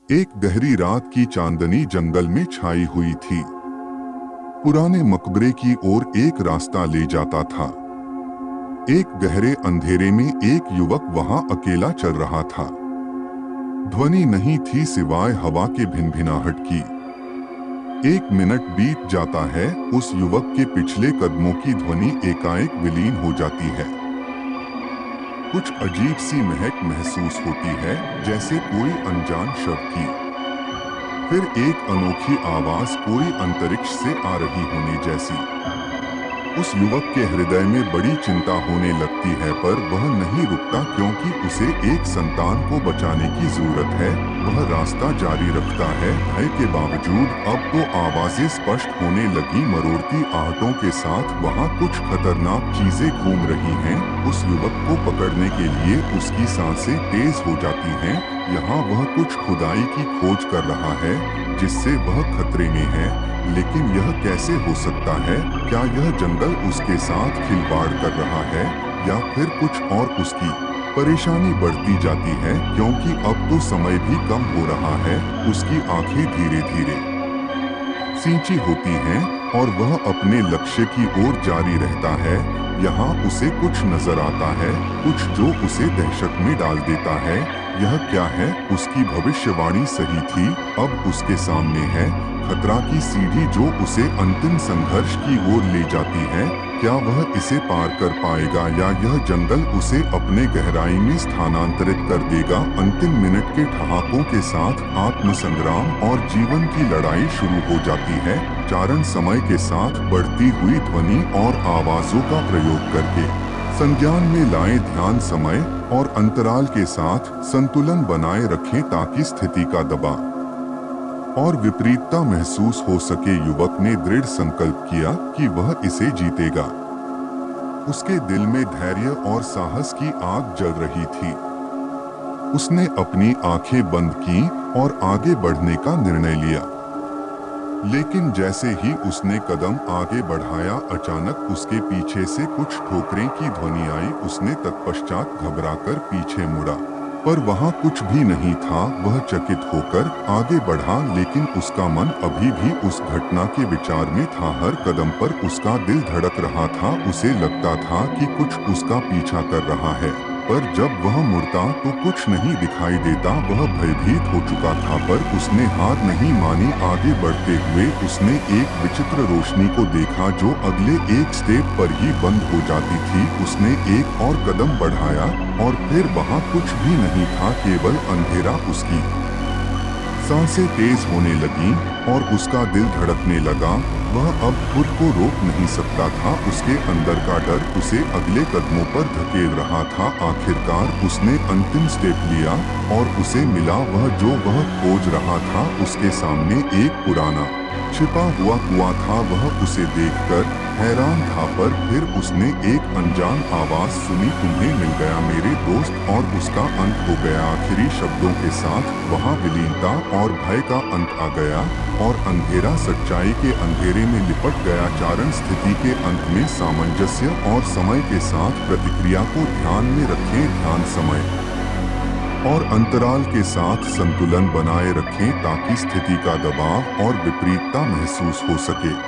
एक गहरी रात की चांदनी जंगल में छाई हुई थी। पुराने मकबरे की ओर एक रास्ता ले जाता था। एक गहरे अंधेरे में एक युवक वहां अकेला चल रहा था। ध्वनि नहीं थी सिवाय हवा के भिनभिनाहट की। 1 मिनट बीत जाता है, उस युवक के पिछले कदमों की ध्वनि एकाएक विलीन हो जाती है। कुछ अजीब सी महक महसूस होती है, जैसे कोई अनजान शव की। फिर एक अनोखी आवाज, कोई अंतरिक्ष से आ रही होने जैसी। उस युवक के हृदय में बड़ी चिंता होने लगती है, पर वह नहीं रुकता क्योंकि उसे एक संतान को बचाने की जरूरत है। वह रास्ता जारी रखता है, भय के बावजूद। अब तो आवाजें स्पष्ट होने लगी, मरोड़ती आहटों के साथ। वहाँ कुछ खतरनाक चीजें घूम रही हैं। उस युवक को पकड़ने के लिए उसकी सांसें तेज हो जाती हैं। यहाँ वह कुछ खुदाई की खोज कर रहा है, जिससे वह खतरे में है। लेकिन यह कैसे हो सकता है? क्या यह जंगल उसके साथ खिलवाड़ कर रहा है, या फिर कुछ और? उसकी परेशानी बढ़ती जाती है, क्योंकि अब तो समय भी कम हो रहा है। उसकी आंखें धीरे धीरे सींची होती हैं और वह अपने लक्ष्य की ओर जारी रहता है। यहाँ उसे कुछ नजर आता है, कुछ जो उसे दहशत में डाल देता है। यह क्या है? उसकी भविष्यवाणी सही थी। अब उसके सामने है खतरा की सीढ़ी, जो उसे अंतिम संघर्ष की ओर ले जाती है। क्या वह इसे पार कर पाएगा, या यह जंगल उसे अपने गहराई में स्थानांतरित कर देगा? अंतिम मिनट के ठहाकों के साथ आत्मसंग्राम और जीवन की लड़ाई शुरू हो जाती है। चारण समय के साथ बढ़ती हुई ध्वनि और आवाजों का प्रयोग करके संज्ञान में लाएं। ध्यान समय और अंतराल के साथ संतुलन बनाए रखें, ताकि स्थिति का दबाव और विपरीतता महसूस हो सके। युवक ने दृढ़ संकल्प किया कि वह इसे जीतेगा। उसके दिल में धैर्य और साहस की आग जल रही थी। उसने अपनी आंखें बंद की और आगे बढ़ने का निर्णय लिया। लेकिन जैसे ही उसने कदम आगे बढ़ाया, अचानक उसके पीछे से कुछ ठोकरें की ध्वनि आई। उसने तत्पश्चात घबराकर पीछे मुड़ा, पर वहाँ कुछ भी नहीं था। वह चकित होकर आगे बढ़ा, लेकिन उसका मन अभी भी उस घटना के विचार में था। हर कदम पर उसका दिल धड़क रहा था। उसे लगता था कि कुछ उसका पीछा कर रहा है, पर जब वह मुड़ता तो कुछ नहीं दिखाई देता। वह भयभीत हो चुका था, पर उसने हार नहीं मानी। आगे बढ़ते हुए उसने एक विचित्र रोशनी को देखा, जो अगले एक स्टेप पर ही बंद हो जाती थी। उसने एक और कदम बढ़ाया, और फिर वहाँ कुछ भी नहीं था, केवल अंधेरा। उसकी सांसें तेज होने लगीं और उसका दिल धड़कने लगा। वह अब खुद को रोक नहीं सकता था। उसके अंदर का डर उसे अगले कदमों पर धकेल रहा था। आखिरकार उसने अंतिम स्टेप लिया, और उसे मिला वह जो वह खोज रहा था। उसके सामने एक पुराना छिपा हुआ कुआं था। वह उसे देखकर हैरान था, पर फिर उसने एक अनजान आवाज सुनी, तुम्हें मिल गया मेरे दोस्त। और उसका अंत हो गया। आखिरी शब्दों के साथ वहाँ विलीनता और भय का अंत आ गया, और अंधेरा सच्चाई के अंधेरे में लिपट गया। चारण स्थिति के अंत में सामंजस्य और समय के साथ प्रतिक्रिया को ध्यान में रखें। ध्यान समय और अंतराल के साथ संतुलन बनाए रखें, ताकि स्थिति का दबाव और विपरीतता महसूस हो सके।